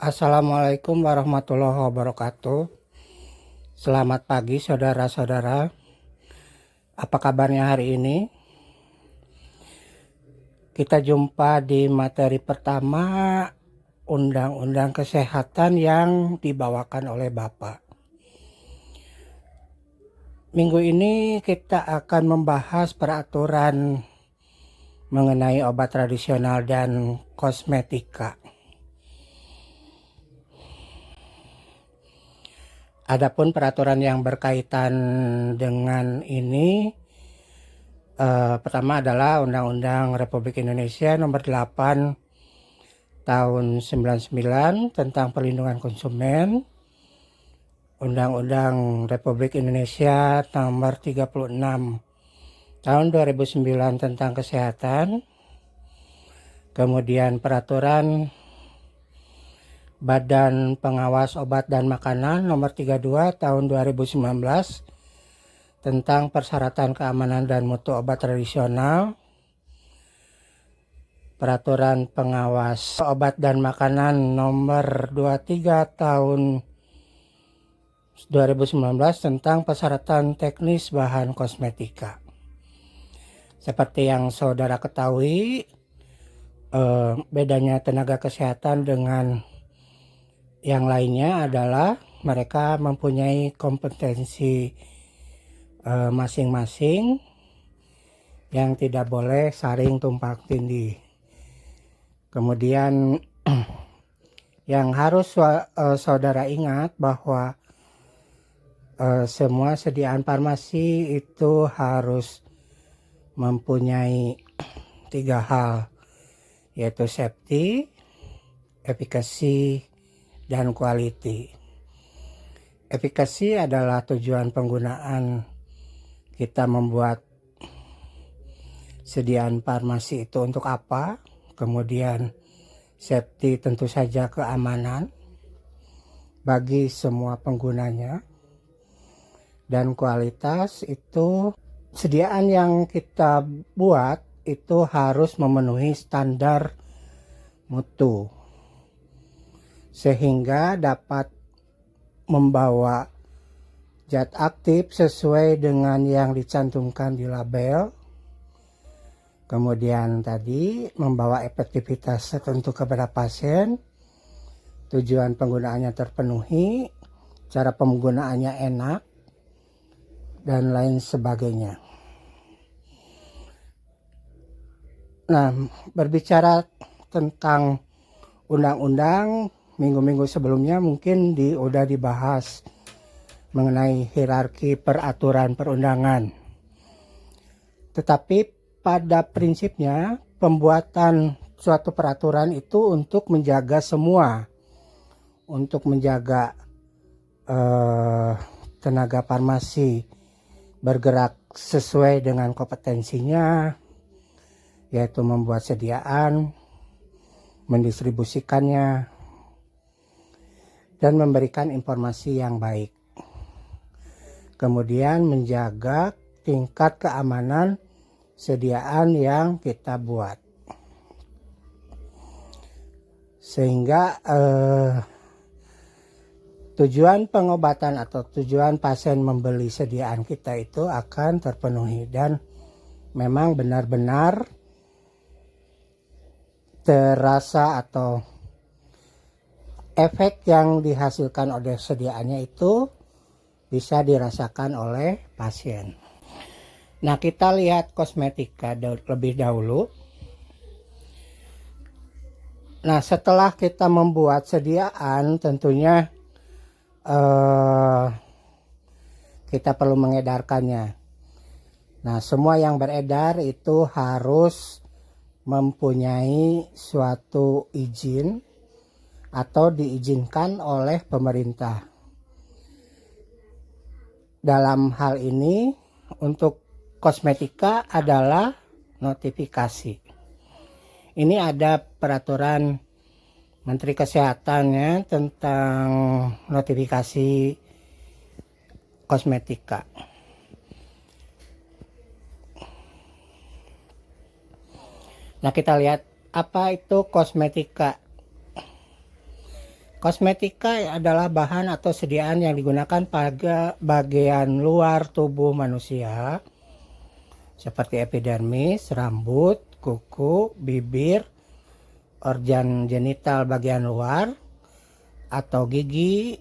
Assalamualaikum warahmatullahi wabarakatuh. Selamat pagi saudara-saudara. Apa kabarnya hari ini? Kita jumpa di materi pertama Undang-Undang Kesehatan yang dibawakan oleh Bapak. Minggu ini kita akan membahas peraturan mengenai obat tradisional dan kosmetika. Adapun peraturan yang berkaitan dengan ini pertama adalah Undang-Undang Republik Indonesia Nomor 8 Tahun 99 tentang Perlindungan Konsumen, Undang-Undang Republik Indonesia Nomor 36 Tahun 2009 tentang Kesehatan, kemudian Peraturan Badan Pengawas Obat dan Makanan Nomor 32 Tahun 2019 tentang persyaratan keamanan dan mutu obat tradisional, Peraturan Pengawas Obat dan Makanan Nomor 23 Tahun 2019 tentang persyaratan teknis bahan kosmetika. Seperti yang saudara ketahui, bedanya tenaga kesehatan dengan yang lainnya adalah mereka mempunyai kompetensi masing-masing yang tidak boleh saling tumpang tindih. Kemudian yang harus saudara ingat bahwa semua sediaan farmasi itu harus mempunyai 3 hal, yaitu safety, efikasi, dan quality. Efikasi adalah tujuan penggunaan kita membuat sediaan farmasi itu untuk apa. Kemudian safety tentu saja keamanan bagi semua penggunanya. Dan kualitas itu sediaan yang kita buat itu harus memenuhi standar mutu sehingga dapat membawa zat aktif sesuai dengan yang dicantumkan di label. Kemudian tadi membawa efektivitas tertentu kepada pasien, tujuan penggunaannya terpenuhi, cara penggunaannya enak, dan lain sebagainya. Nah, berbicara tentang undang-undang, minggu-minggu sebelumnya mungkin udah dibahas mengenai hierarki peraturan perundangan. Tetapi pada prinsipnya pembuatan suatu peraturan itu untuk menjaga semua, untuk menjaga tenaga farmasi bergerak sesuai dengan kompetensinya, yaitu membuat sediaan, mendistribusikannya, dan memberikan informasi yang baik. Kemudian menjaga tingkat keamanan sediaan yang kita buat. Sehingga tujuan pengobatan atau tujuan pasien membeli sediaan kita itu akan terpenuhi dan memang benar-benar terasa atau efek yang dihasilkan oleh sediaannya itu bisa dirasakan oleh pasien. Nah, kita lihat kosmetika lebih dahulu. Nah, setelah kita membuat sediaan, tentunya kita perlu mengedarkannya. Nah, semua yang beredar itu harus mempunyai suatu izin atau diizinkan oleh pemerintah. Dalam hal ini untuk kosmetika adalah notifikasi. Ini ada peraturan Menteri Kesehatan ya tentang notifikasi kosmetika. Nah, kita lihat apa itu kosmetika. Kosmetika adalah bahan atau sediaan yang digunakan pada bagian luar tubuh manusia seperti epidermis, rambut, kuku, bibir, organ genital bagian luar, atau gigi,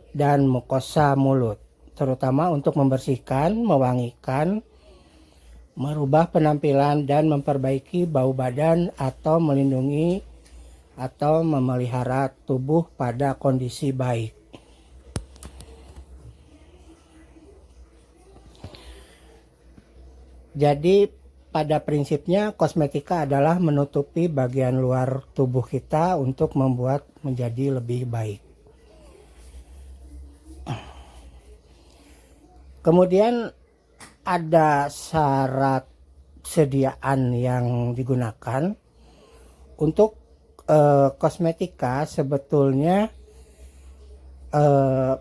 dan mukosa mulut, terutama untuk membersihkan, mewangikan, merubah penampilan, dan memperbaiki bau badan atau melindungi atau memelihara tubuh pada kondisi baik. Jadi pada prinsipnya kosmetika adalah menutupi bagian luar tubuh kita untuk membuat menjadi lebih baik. Kemudian ada syarat sediaan yang digunakan untuk kosmetika. Sebetulnya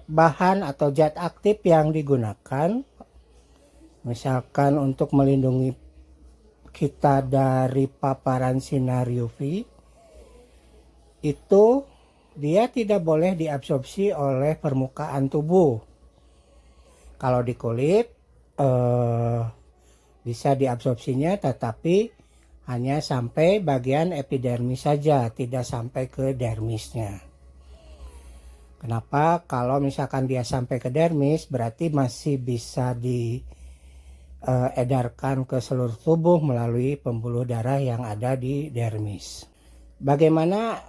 bahan atau zat aktif yang digunakan, misalkan untuk melindungi kita dari paparan sinar UV, itu dia tidak boleh diabsorpsi oleh permukaan tubuh. Kalau di kulit bisa diabsorpsinya, tetapi hanya sampai bagian epidermis saja, tidak sampai ke dermisnya. Kenapa? Kalau misalkan dia sampai ke dermis, berarti masih bisa diedarkan ke seluruh tubuh melalui pembuluh darah yang ada di dermis. Bagaimana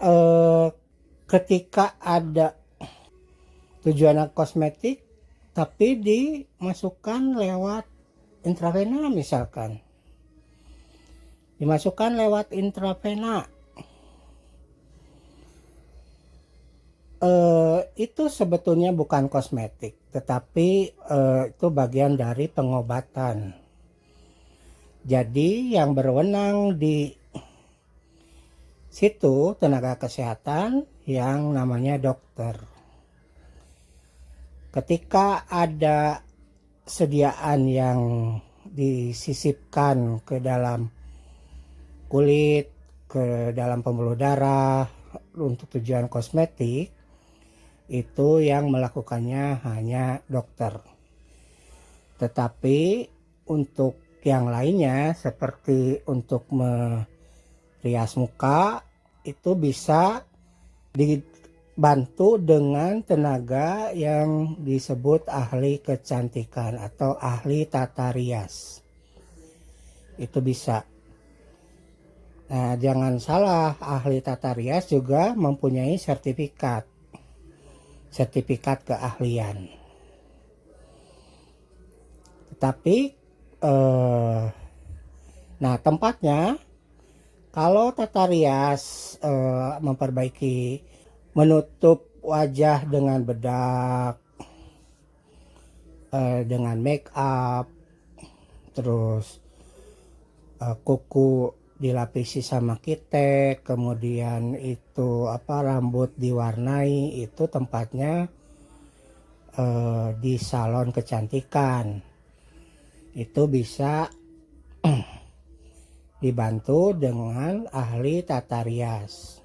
ketika ada tujuan kosmetik tapi dimasukkan lewat intravena, misalkan dimasukkan lewat intravena, itu sebetulnya bukan kosmetik, tetapi itu bagian dari pengobatan. Jadi yang berwenang di situ tenaga kesehatan yang namanya dokter. Ketika ada sediaan yang disisipkan ke dalam kulit, ke dalam pembuluh darah untuk tujuan kosmetik, itu yang melakukannya hanya dokter. Tetapi untuk yang lainnya seperti untuk merias muka, itu bisa dibantu dengan tenaga yang disebut ahli kecantikan atau ahli tata rias. Itu bisa. Nah, jangan salah, ahli tata rias juga mempunyai sertifikat keahlian. Tetapi nah, tempatnya kalau tata rias memperbaiki, menutup wajah dengan bedak, dengan make up, terus kuku dilapisi sama kitek, kemudian itu rambut diwarnai, itu tempatnya di salon kecantikan. Itu bisa dibantu dengan ahli tata rias.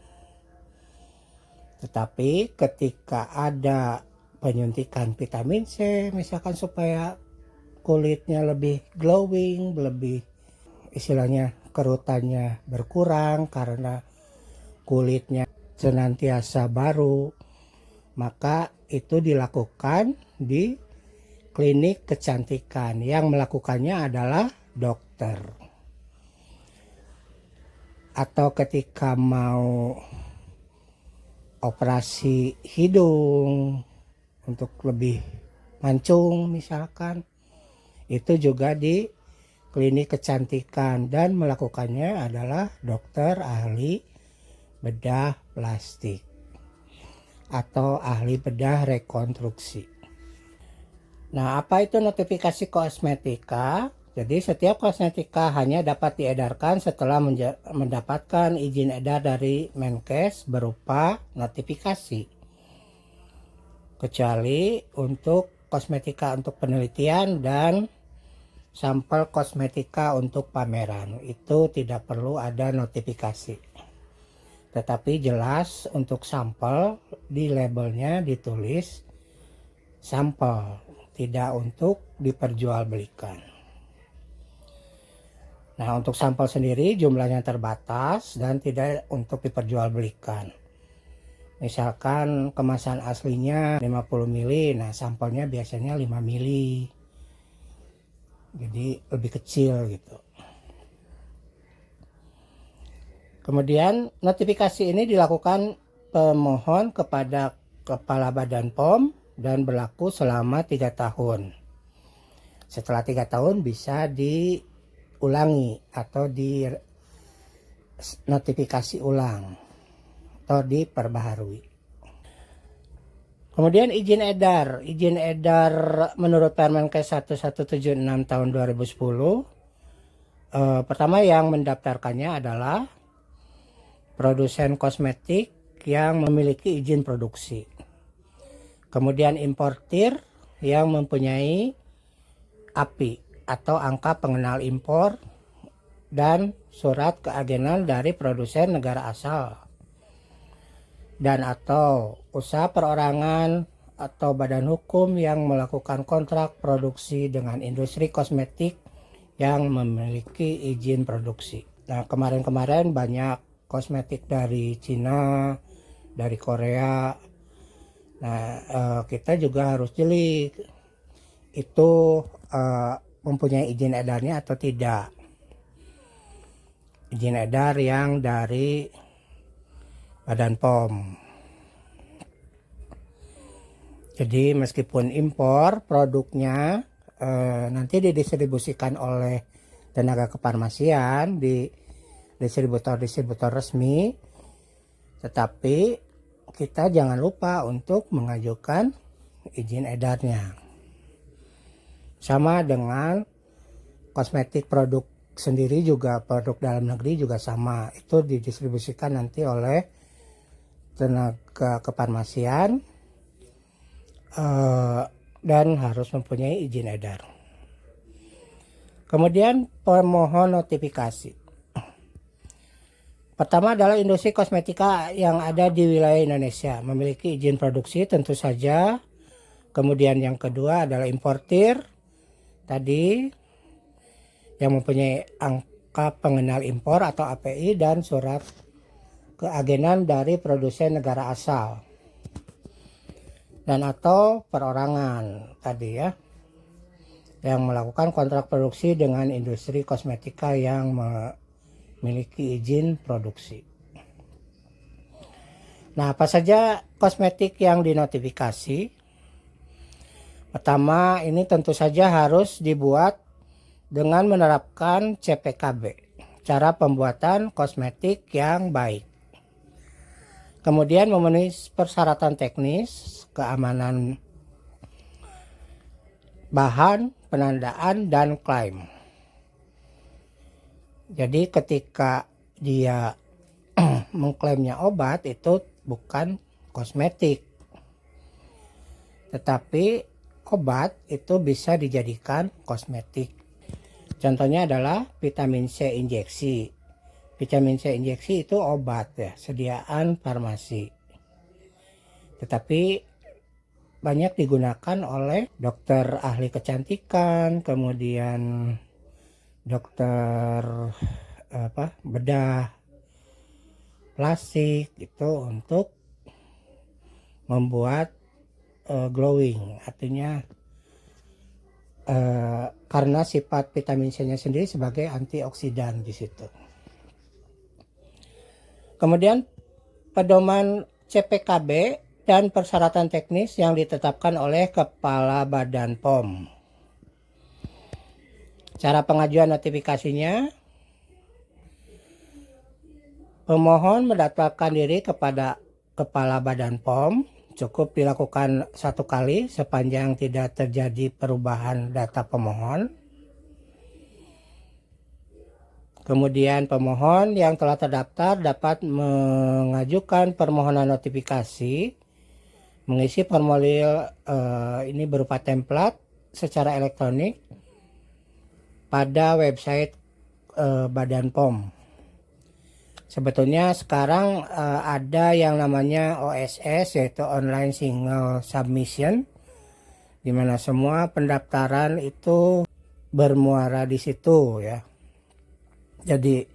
Tetapi ketika ada penyuntikan vitamin C, misalkan supaya kulitnya lebih glowing, lebih istilahnya kerutannya berkurang karena kulitnya senantiasa baru, maka itu dilakukan di klinik kecantikan. Yang melakukannya adalah dokter. Atau ketika mau operasi hidung untuk lebih mancung misalkan, itu juga di klinik kecantikan, dan melakukannya adalah dokter ahli bedah plastik atau ahli bedah rekonstruksi. Nah, apa itu notifikasi kosmetika? Jadi setiap kosmetika hanya dapat diedarkan setelah mendapatkan izin edar dari Menkes berupa notifikasi. Kecuali untuk kosmetika untuk penelitian dan sampel kosmetika untuk pameran, itu tidak perlu ada notifikasi. Tetapi jelas untuk sampel di labelnya ditulis sampel, tidak untuk diperjualbelikan. Nah, untuk sampel sendiri jumlahnya terbatas dan tidak untuk diperjualbelikan. Misalkan kemasan aslinya 50 mili, nah sampelnya biasanya 5 mili. Jadi lebih kecil gitu. Kemudian notifikasi ini dilakukan pemohon kepada Kepala Badan POM dan berlaku selama 3 tahun. Setelah 3 tahun bisa diulangi atau di notifikasi ulang atau diperbaharui. Kemudian izin edar. Izin edar menurut Permenkes 1176 tahun 2010. Pertama yang mendaftarkannya adalah produsen kosmetik yang memiliki izin produksi. Kemudian importir yang mempunyai API atau angka pengenal impor dan surat keagenan dari produsen negara asal. Dan atau usaha perorangan atau badan hukum yang melakukan kontrak produksi dengan industri kosmetik yang memiliki izin produksi. Nah, kemarin-kemarin banyak kosmetik dari Cina, dari Korea. Nah, kita juga harus jeli itu mempunyai izin edarnya atau tidak. Izin edar yang dari Badan POM. Jadi meskipun impor produknya nanti didistribusikan oleh tenaga kefarmasian di distributor-distributor resmi, tetapi kita jangan lupa untuk mengajukan izin edarnya. Sama dengan kosmetik produk sendiri juga, produk dalam negeri juga sama, itu didistribusikan nanti oleh tenaga kefarmasian dan harus mempunyai izin edar. Kemudian pemohon notifikasi. Pertama adalah industri kosmetika yang ada di wilayah Indonesia memiliki izin produksi tentu saja. Kemudian yang kedua adalah importir tadi yang mempunyai angka pengenal impor atau API dan surat keagenan dari produsen negara asal. Dan atau perorangan tadi ya, yang melakukan kontrak produksi dengan industri kosmetika yang memiliki izin produksi. Nah, apa saja kosmetik yang dinotifikasi? Pertama, ini tentu saja harus dibuat dengan menerapkan CPKB, cara pembuatan kosmetik yang baik. Kemudian memenuhi persyaratan teknis, keamanan bahan, penandaan, dan klaim. Jadi ketika dia mengklaimnya obat itu bukan kosmetik. Tetapi obat itu bisa dijadikan kosmetik. Contohnya adalah vitamin C injeksi. Vitamin C injeksi itu obat ya, sediaan farmasi. Tetapi banyak digunakan oleh dokter ahli kecantikan, kemudian dokter bedah plastik itu untuk membuat glowing, artinya karena sifat vitamin C-nya sendiri sebagai antioksidan di situ. Kemudian pedoman CPKB dan persyaratan teknis yang ditetapkan oleh Kepala Badan POM. Cara pengajuan notifikasinya, pemohon mendaftarkan diri kepada Kepala Badan POM, cukup dilakukan 1 kali sepanjang tidak terjadi perubahan data pemohon. Kemudian pemohon yang telah terdaftar dapat mengajukan permohonan notifikasi, mengisi formulir ini berupa template secara elektronik pada website Badan POM. Sebetulnya sekarang ada yang namanya OSS, yaitu Online Single Submission, di mana semua pendaftaran itu bermuara di situ ya. Jadi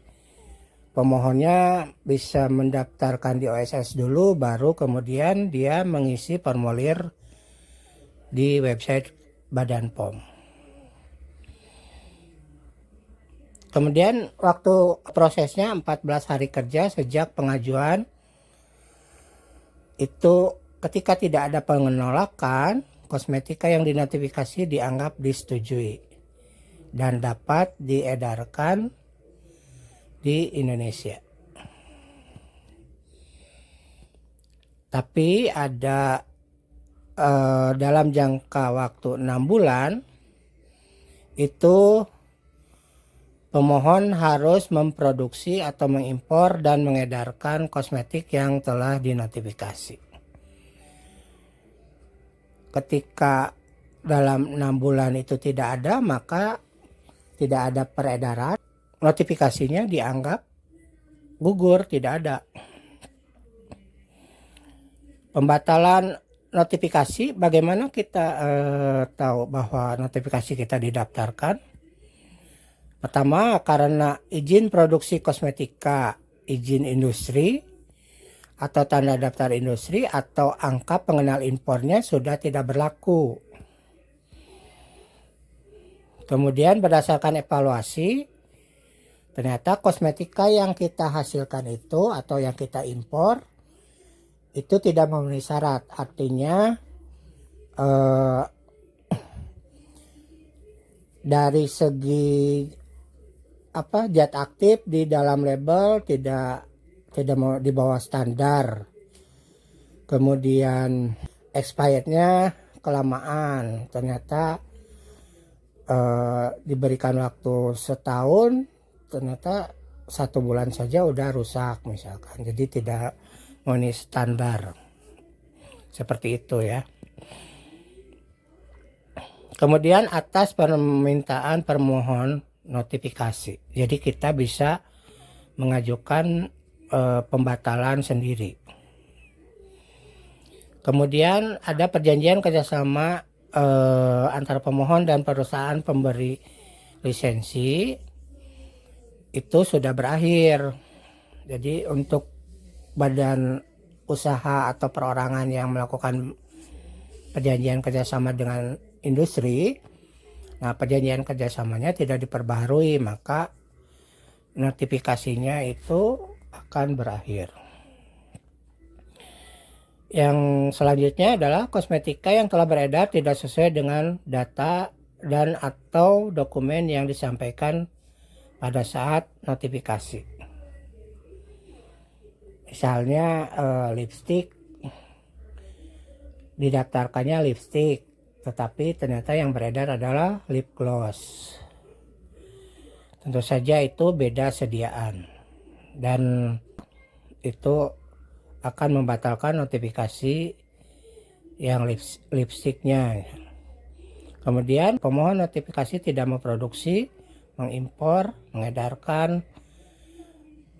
pemohonnya bisa mendaftarkan di OSS dulu, baru kemudian dia mengisi formulir di website Badan POM. Kemudian waktu prosesnya 14 hari kerja sejak pengajuan. Itu ketika tidak ada penolakan, kosmetika yang dinotifikasi dianggap disetujui dan dapat diedarkan di Indonesia. Tapi ada dalam jangka waktu 6 bulan itu pemohon harus memproduksi atau mengimpor dan mengedarkan kosmetik yang telah dinotifikasi. Ketika dalam 6 bulan itu tidak ada, maka tidak ada peredaran, notifikasinya dianggap gugur, tidak ada. Pembatalan notifikasi, bagaimana kita tahu bahwa notifikasi kita didaftarkan? Pertama, karena izin produksi kosmetika, izin industri, atau tanda daftar industri, atau angka pengenal impornya sudah tidak berlaku. Kemudian berdasarkan evaluasi, ternyata kosmetika yang kita hasilkan itu atau yang kita impor itu tidak memenuhi syarat. Artinya dari segi zat aktif di dalam label tidak mau di bawah standar. Kemudian expirednya kelamaan, ternyata diberikan waktu setahun, ternyata 1 bulan saja udah rusak misalkan. Jadi tidak memenuhi standar, seperti itu ya. Kemudian atas permintaan permohon notifikasi, jadi kita bisa mengajukan pembatalan sendiri. Kemudian ada perjanjian kerjasama antara pemohon dan perusahaan pemberi lisensi, itu sudah berakhir. Jadi untuk badan usaha atau perorangan yang melakukan perjanjian kerjasama dengan industri, nah perjanjian kerjasamanya tidak diperbaharui, maka notifikasinya itu akan berakhir. Yang selanjutnya adalah kosmetika yang telah beredar tidak sesuai dengan data dan atau dokumen yang disampaikan pada saat notifikasi. Misalnya lipstick, didaftarkannya lipstick, tetapi ternyata yang beredar adalah lip gloss. Tentu saja itu beda sediaan dan itu akan membatalkan notifikasi yang lipstiknya. Kemudian pemohon notifikasi tidak memproduksi, mengimpor, mengedarkan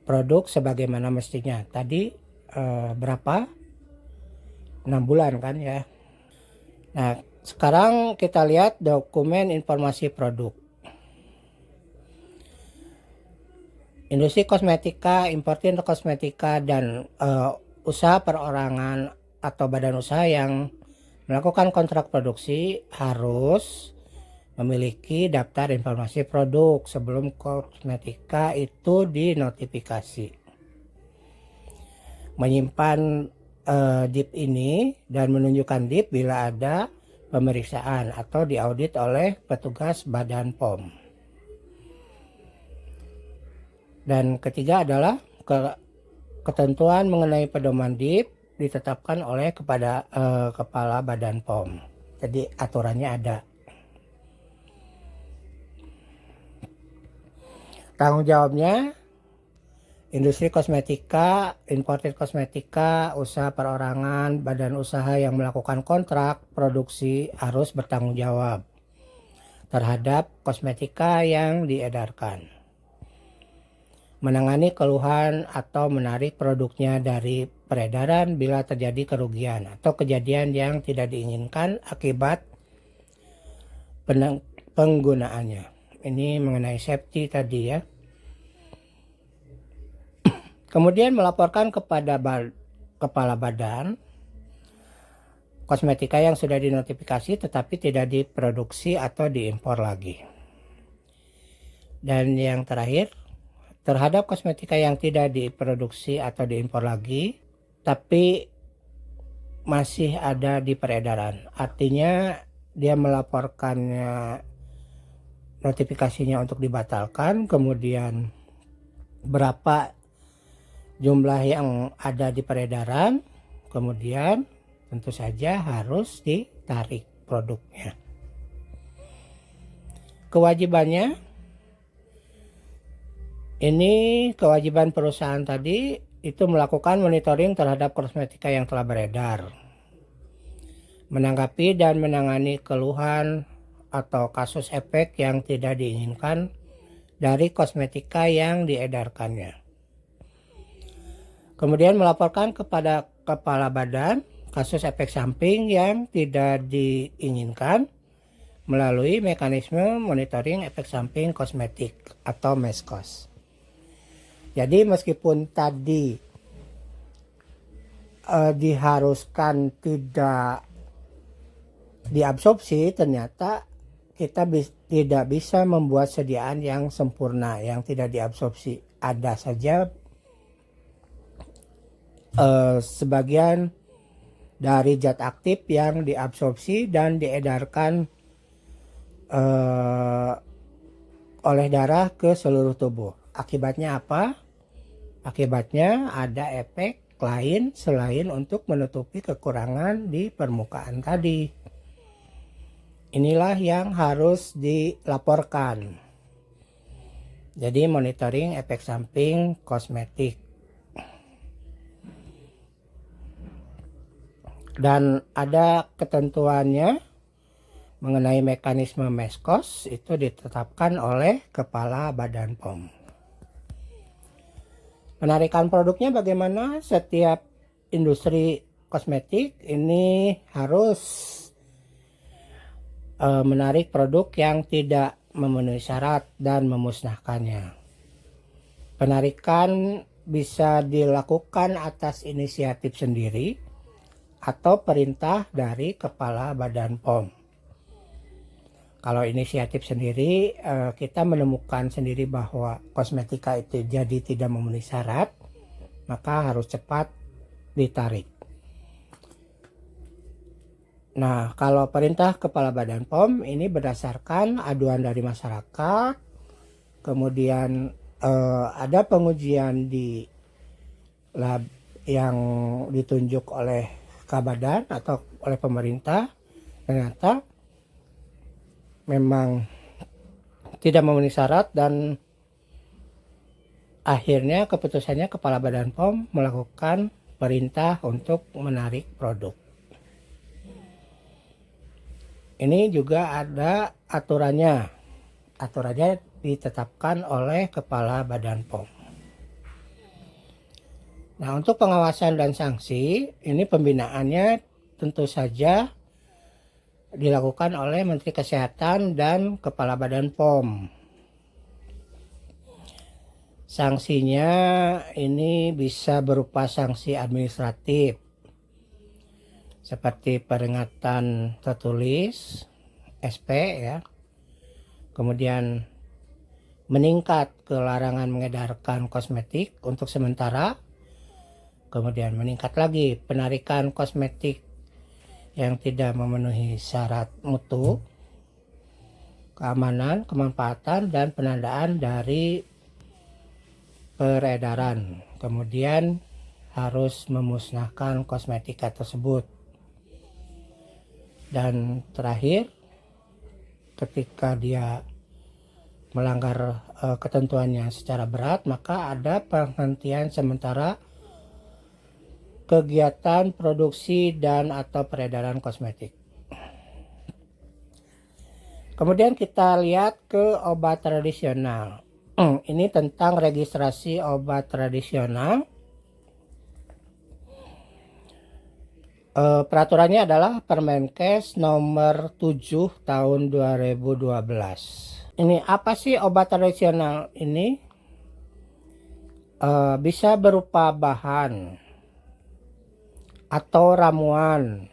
produk sebagaimana mestinya. Tadi berapa? 6 bulan kan ya. Nah, sekarang kita lihat dokumen informasi produk. Industri kosmetika, importir kosmetika, dan usaha perorangan atau badan usaha yang melakukan kontrak produksi harus memiliki daftar informasi produk sebelum kosmetika itu dinotifikasi. Menyimpan DIP ini dan menunjukkan DIP bila ada pemeriksaan atau diaudit oleh petugas Badan POM. Dan ketiga adalah ketentuan mengenai pedoman DIP ditetapkan oleh kepala Badan POM. Jadi aturannya ada. Tanggung jawabnya industri kosmetika, importir kosmetika, usaha perorangan, badan usaha yang melakukan kontrak produksi harus bertanggung jawab terhadap kosmetika yang diedarkan. menangani keluhan atau menarik produknya dari peredaran bila terjadi kerugian atau kejadian yang tidak diinginkan akibat penggunaannya. Ini mengenai safety tadi ya. Kemudian melaporkan kepada kepala badan kosmetika yang sudah dinotifikasi tetapi tidak diproduksi atau diimpor lagi. Dan yang terakhir, terhadap kosmetika yang tidak diproduksi atau diimpor lagi tapi masih ada di peredaran. Artinya dia melaporkannya, notifikasinya untuk dibatalkan, kemudian berapa jumlah yang ada di peredaran, kemudian tentu saja harus ditarik produknya. Kewajibannya, ini kewajiban perusahaan tadi itu melakukan monitoring terhadap kosmetika yang telah beredar, menanggapi dan menangani keluhan atau kasus efek yang tidak diinginkan dari kosmetika yang diedarkannya. Kemudian melaporkan kepada kepala badan kasus efek samping yang tidak diinginkan melalui mekanisme monitoring efek samping kosmetik atau MESKOS. Jadi meskipun tadi diharuskan tidak diabsorpsi, ternyata kita tidak bisa membuat sediaan yang sempurna yang tidak diabsorpsi. Ada saja sebagian dari zat aktif yang diabsorpsi dan diedarkan oleh darah ke seluruh tubuh. Akibatnya apa? Akibatnya ada efek lain selain untuk menutupi kekurangan di permukaan tadi. Inilah yang harus dilaporkan. Jadi monitoring efek samping kosmetik. Dan ada ketentuannya mengenai mekanisme MESKOS, itu ditetapkan oleh Kepala Badan POM. Penarikan produknya bagaimana? Setiap industri kosmetik ini harus menarik produk yang tidak memenuhi syarat dan memusnahkannya. Penarikan bisa dilakukan atas inisiatif sendiri atau perintah dari Kepala Badan POM. Kalau inisiatif sendiri, kita menemukan sendiri bahwa kosmetika itu jadi tidak memenuhi syarat, maka harus cepat ditarik. Nah, kalau perintah Kepala Badan POM ini berdasarkan aduan dari masyarakat, kemudian ada pengujian di lab yang ditunjuk oleh Kabadan atau oleh pemerintah, ternyata memang tidak memenuhi syarat dan akhirnya keputusannya Kepala Badan POM melakukan perintah untuk menarik produk. Ini juga ada aturannya. Aturannya ditetapkan oleh Kepala Badan POM. Nah, untuk pengawasan dan sanksi, ini pembinaannya tentu saja dilakukan oleh Menteri Kesehatan dan Kepala Badan POM. Sanksinya ini bisa berupa sanksi administratif, seperti peringatan tertulis, SP ya. Kemudian meningkat ke larangan mengedarkan kosmetik untuk sementara. Kemudian meningkat lagi penarikan kosmetik yang tidak memenuhi syarat mutu, keamanan, kemanfaatan, dan penandaan dari peredaran. Kemudian harus memusnahkan kosmetika tersebut. Dan terakhir, ketika dia melanggar ketentuannya secara berat, maka ada penghentian sementara kegiatan produksi dan atau peredaran kosmetik. Kemudian kita lihat ke obat tradisional. Ini tentang registrasi obat tradisional. Peraturannya adalah Permenkes nomor 7 tahun 2012. Ini apa sih obat tradisional ini? Bisa berupa bahan atau ramuan,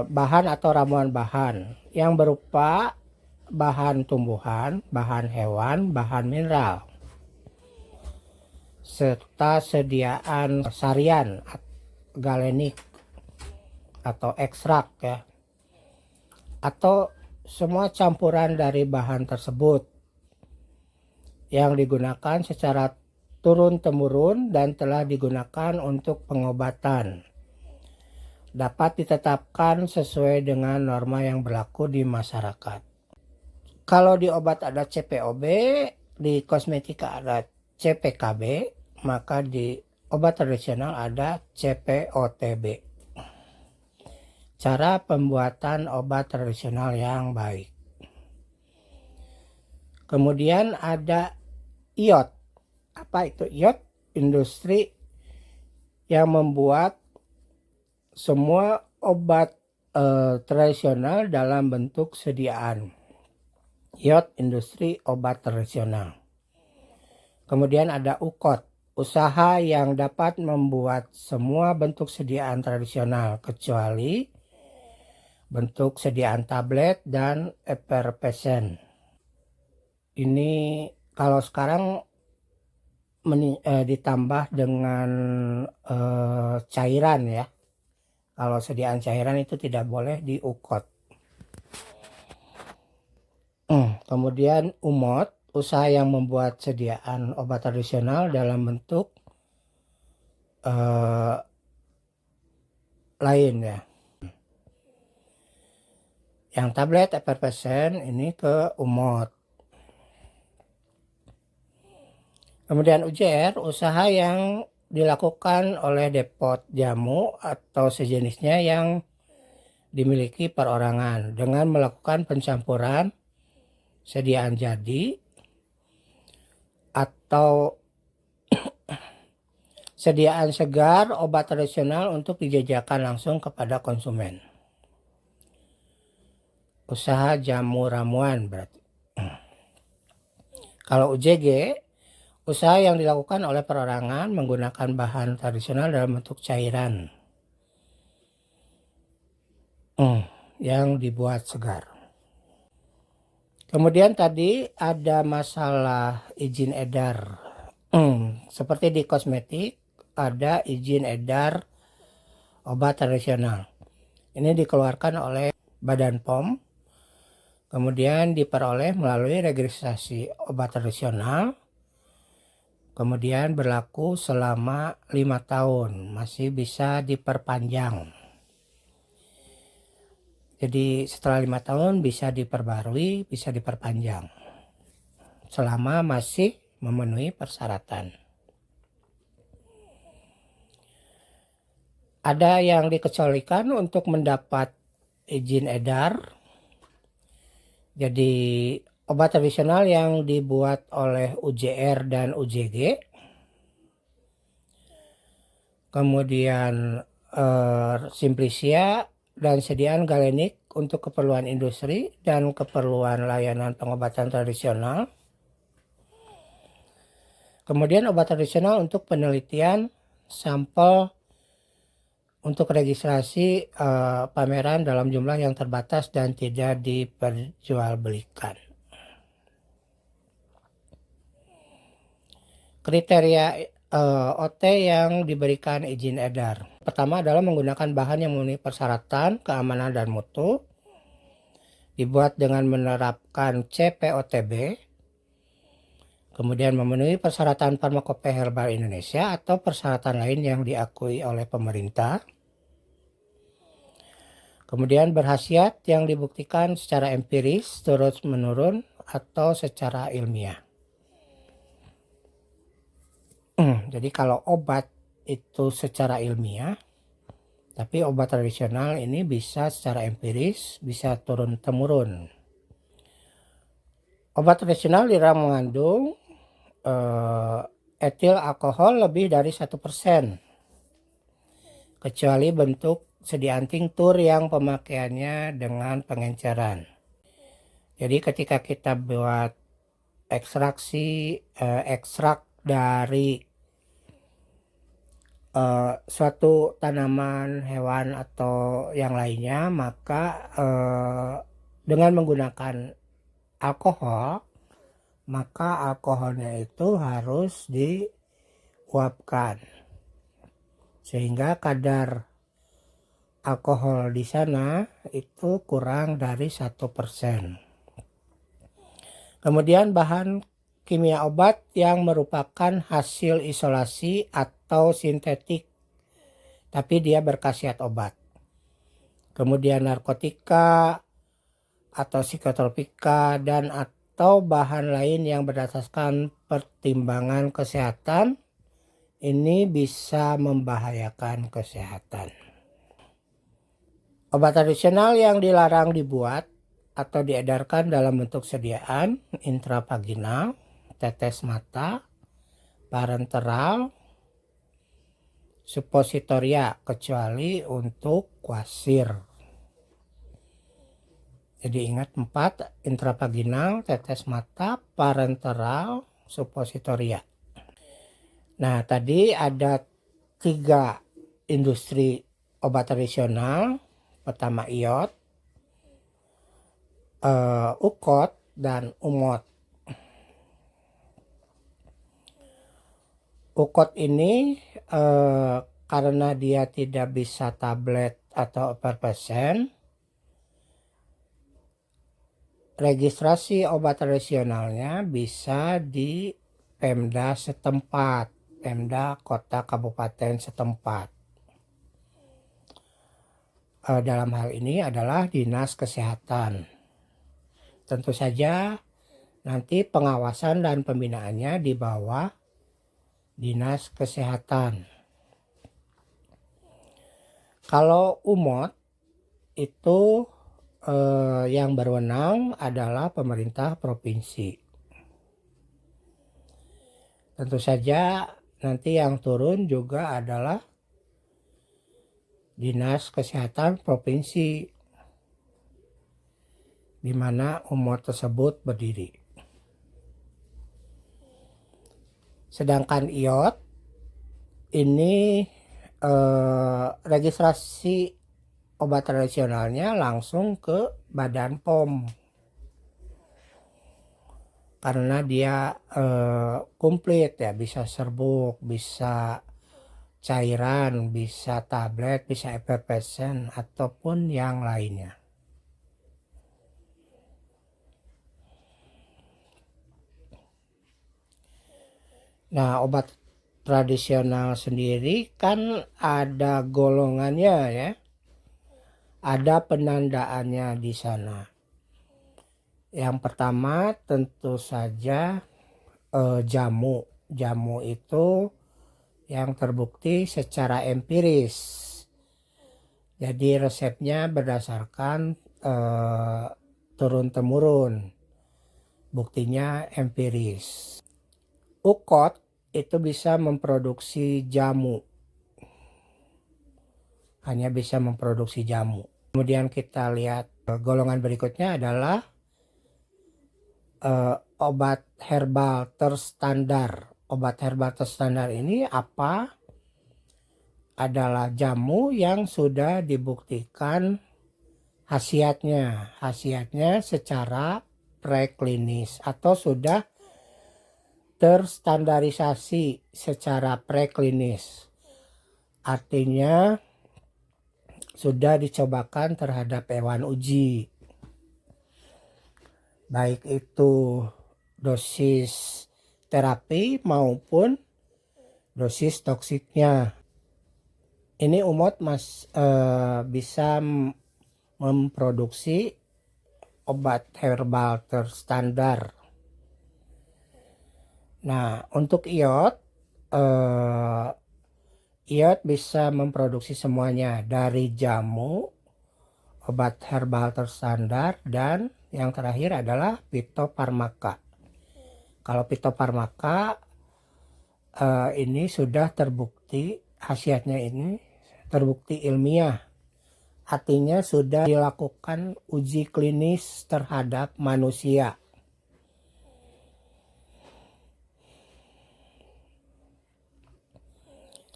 bahan atau ramuan bahan yang berupa bahan tumbuhan, bahan hewan, bahan mineral, serta sediaan sarian, galenik atau ekstrak ya, atau semua campuran dari bahan tersebut yang digunakan secara turun-temurun dan telah digunakan untuk pengobatan, dapat ditetapkan sesuai dengan norma yang berlaku di masyarakat. Kalau di obat ada CPOB, di kosmetika ada CPKB, maka di obat tradisional ada CPOTB. Cara pembuatan obat tradisional yang baik. Kemudian ada IOT. Apa itu IOT? Industri yang membuat semua obat tradisional dalam bentuk sediaan. IOT, industri obat tradisional. Kemudian ada UKOT, usaha yang dapat membuat semua bentuk sediaan tradisional kecuali bentuk sediaan tablet dan effervescent. Ini kalau sekarang ditambah dengan cairan ya. Kalau sediaan cairan itu tidak boleh di UKOT. Kemudian UMOT, usaha yang membuat sediaan obat tradisional dalam bentuk lain ya. Yang tablet effervescent ini ke UMOT. Kemudian UJR, usaha yang dilakukan oleh depot jamu atau sejenisnya yang dimiliki perorangan dengan melakukan pencampuran sediaan jadi atau sediaan segar obat tradisional untuk dijajakan langsung kepada konsumen. Usaha jamu ramuan berarti. Kalau UJG, usaha yang dilakukan oleh perorangan menggunakan bahan tradisional dalam bentuk cairan yang dibuat segar. Kemudian tadi ada masalah izin edar. Seperti di kosmetik ada izin edar obat tradisional. Ini dikeluarkan oleh Badan POM. Kemudian diperoleh melalui registrasi obat tradisional. Kemudian berlaku selama 5 tahun. Masih bisa diperpanjang. Jadi setelah 5 tahun bisa diperbarui, bisa diperpanjang. Selama masih memenuhi persyaratan. Ada yang dikecualikan untuk mendapat izin edar. Jadi obat tradisional yang dibuat oleh UJR dan UJG. Kemudian Simplicia dan sediaan galenik untuk keperluan industri dan keperluan layanan pengobatan tradisional. Kemudian obat tradisional untuk penelitian sampel untuk registrasi pameran dalam jumlah yang terbatas dan tidak diperjualbelikan. Kriteria OT yang diberikan izin edar. Pertama adalah menggunakan bahan yang memenuhi persyaratan keamanan dan mutu, dibuat dengan menerapkan CPOTB, kemudian memenuhi persyaratan Pharmacopeia Herbal Indonesia atau persyaratan lain yang diakui oleh pemerintah. Kemudian berkhasiat yang dibuktikan secara empiris terus menurun atau secara ilmiah. Jadi kalau obat itu secara ilmiah, tapi obat tradisional ini bisa secara empiris, bisa turun-temurun. Obat tradisional dilarang mengandung etil alkohol lebih dari 1%, kecuali bentuk sediaan tinktur yang pemakaiannya dengan pengenceran. Jadi ketika kita buat ekstrak dari suatu tanaman, hewan atau yang lainnya, maka dengan menggunakan alkohol, maka alkoholnya itu harus diuapkan sehingga kadar alkohol di sana itu kurang dari 1%. Kemudian bahan kimia obat yang merupakan hasil isolasi atau sintetik tapi dia berkhasiat obat. Kemudian narkotika atau psikotropika dan atau bahan lain yang berdasarkan pertimbangan kesehatan ini bisa membahayakan kesehatan. Obat tradisional yang dilarang dibuat atau diedarkan dalam bentuk sediaan intravaginal, tetes mata, parenteral, suppositoria kecuali untuk kwasir. Jadi ingat 4, intravaginal, tetes mata, parenteral, suppositoria. Nah tadi ada 3 industri obat tradisional. Pertama iot, ukot, dan umot. Ukot ini karena dia tidak bisa tablet atau perpesen, registrasi obat tradisionalnya bisa di Pemda setempat, Pemda kota kabupaten setempat. Dalam hal ini adalah Dinas Kesehatan. Tentu saja nanti pengawasan dan pembinaannya di bawah Dinas Kesehatan. Kalau umot itu yang berwenang adalah pemerintah provinsi. Tentu saja nanti yang turun juga adalah Dinas Kesehatan Provinsi di mana umot tersebut berdiri. Sedangkan iot ini registrasi obat tradisionalnya langsung ke Badan POM karena dia komplit ya, bisa serbuk, bisa cairan, bisa tablet, bisa effervescen ataupun yang lainnya. Nah, obat tradisional sendiri kan ada golongannya ya. Ada penandaannya di sana. Yang pertama tentu saja jamu. Jamu itu yang terbukti secara empiris. Jadi resepnya berdasarkan turun-temurun. Buktinya empiris. Ukot itu bisa memproduksi jamu. Hanya bisa memproduksi jamu. Kemudian kita lihat golongan berikutnya adalah obat herbal terstandar. Obat herbal terstandar ini apa? Adalah jamu yang sudah dibuktikan khasiatnya secara preklinis atau sudah terstandarisasi secara preklinis. Artinya sudah dicobakan terhadap hewan uji. Baik itu dosis terapi maupun dosis toksiknya. Ini umot bisa memproduksi obat herbal terstandar. Nah, untuk iot bisa memproduksi semuanya dari jamu, obat herbal terstandar, dan yang terakhir adalah Phytopharmaka. Kalau Phytopharmaka ini sudah terbukti, khasiatnya ini terbukti ilmiah. Artinya sudah dilakukan uji klinis terhadap manusia.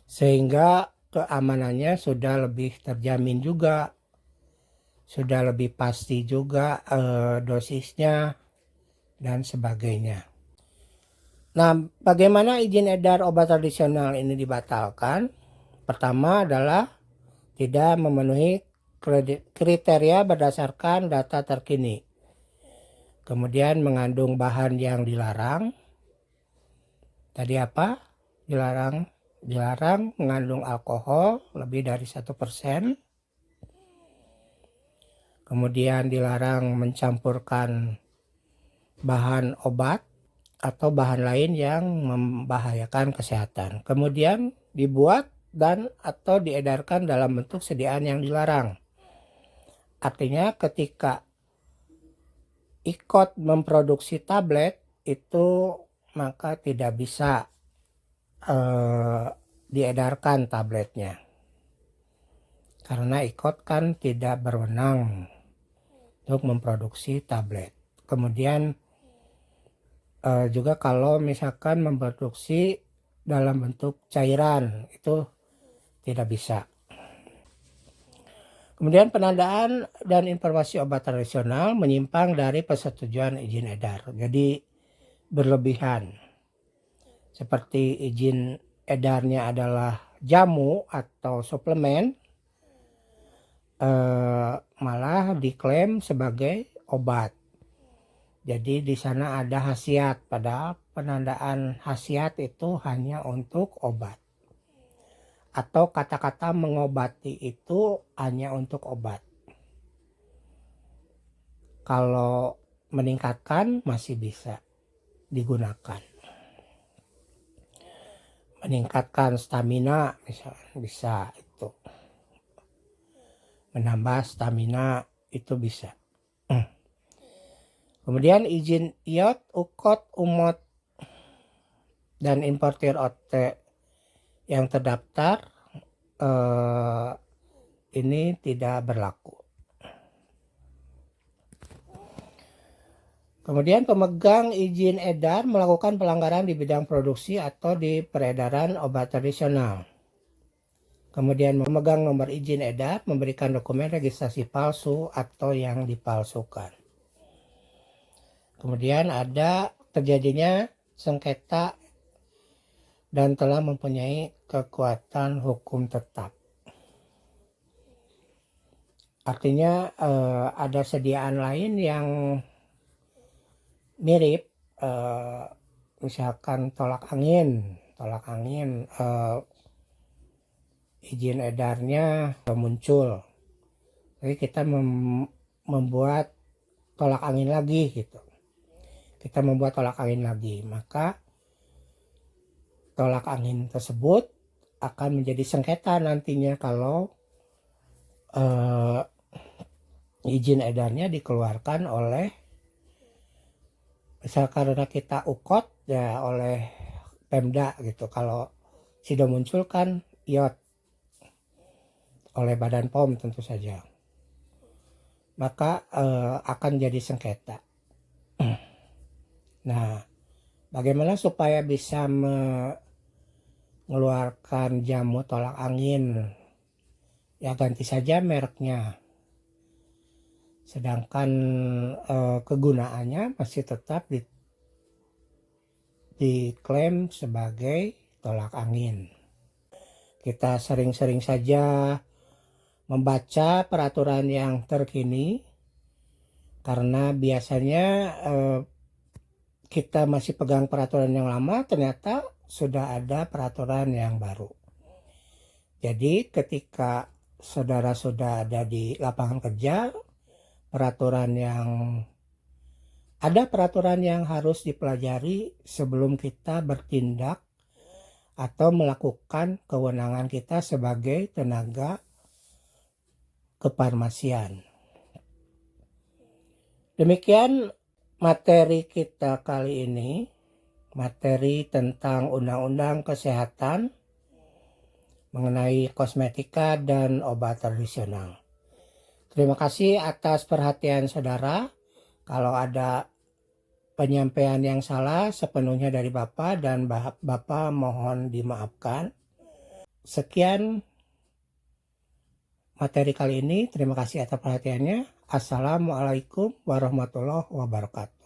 Sehingga keamanannya sudah lebih terjamin juga. Sudah lebih pasti juga dosisnya dan sebagainya. Nah, bagaimana izin edar obat tradisional ini dibatalkan? Pertama adalah tidak memenuhi kriteria berdasarkan data terkini. Kemudian mengandung bahan yang dilarang. Tadi apa? Dilarang mengandung alkohol lebih dari 1%. Kemudian dilarang mencampurkan bahan obat atau bahan lain yang membahayakan kesehatan. Kemudian dibuat dan atau diedarkan dalam bentuk sediaan yang dilarang. Artinya ketika IQOT memproduksi tablet itu maka tidak bisa diedarkan tabletnya. Karena IQOT kan tidak berwenang untuk memproduksi tablet. Kemudian juga kalau misalkan memproduksi dalam bentuk cairan itu tidak bisa. Kemudian penandaan dan informasi obat tradisional menyimpang dari persetujuan izin edar. Jadi berlebihan. Seperti izin edarnya adalah jamu atau suplemen, malah diklaim sebagai obat. Jadi di sana ada khasiat, padahal penandaan khasiat itu hanya untuk obat. Atau kata-kata mengobati itu hanya untuk obat. Kalau meningkatkan masih bisa digunakan. Meningkatkan stamina misalnya bisa itu. Menambah stamina itu bisa. Kemudian izin IOT, UKOT, UMOT, dan importir OT yang terdaftar ini tidak berlaku. Kemudian pemegang izin edar melakukan pelanggaran di bidang produksi atau di peredaran obat tradisional. Kemudian pemegang nomor izin edar memberikan dokumen registrasi palsu atau yang dipalsukan. Kemudian ada terjadinya sengketa dan telah mempunyai kekuatan hukum tetap. Artinya ada sediaan lain yang mirip, misalkan tolak angin, izin edarnya muncul. Jadi kita membuat tolak angin lagi gitu. Kita membuat tolak angin lagi, maka tolak angin tersebut akan menjadi sengketa nantinya kalau izin edarnya dikeluarkan oleh, misal karena kita UKOT ya oleh Pemda gitu. Kalau sudah muncul kan IOT oleh Badan POM tentu saja, maka akan jadi sengketa. Nah, bagaimana supaya bisa mengeluarkan jamu tolak angin? Ya ganti saja mereknya. Sedangkan kegunaannya masih tetap diklaim sebagai tolak angin. Kita sering-sering saja membaca peraturan yang terkini, karena biasanya kita masih pegang peraturan yang lama, ternyata sudah ada peraturan yang baru. Jadi ketika saudara sudah ada di lapangan kerja, ada peraturan yang harus dipelajari sebelum kita bertindak atau melakukan kewenangan kita sebagai tenaga kefarmasian. Demikian materi kita kali ini, materi tentang Undang-Undang Kesehatan mengenai kosmetika dan obat tradisional. Terima kasih atas perhatian saudara. Kalau ada penyampaian yang salah sepenuhnya dari Bapak dan Bapak mohon dimaafkan. Sekian materi kali ini. Terima kasih atas perhatiannya. Assalamualaikum warahmatullahi wabarakatuh.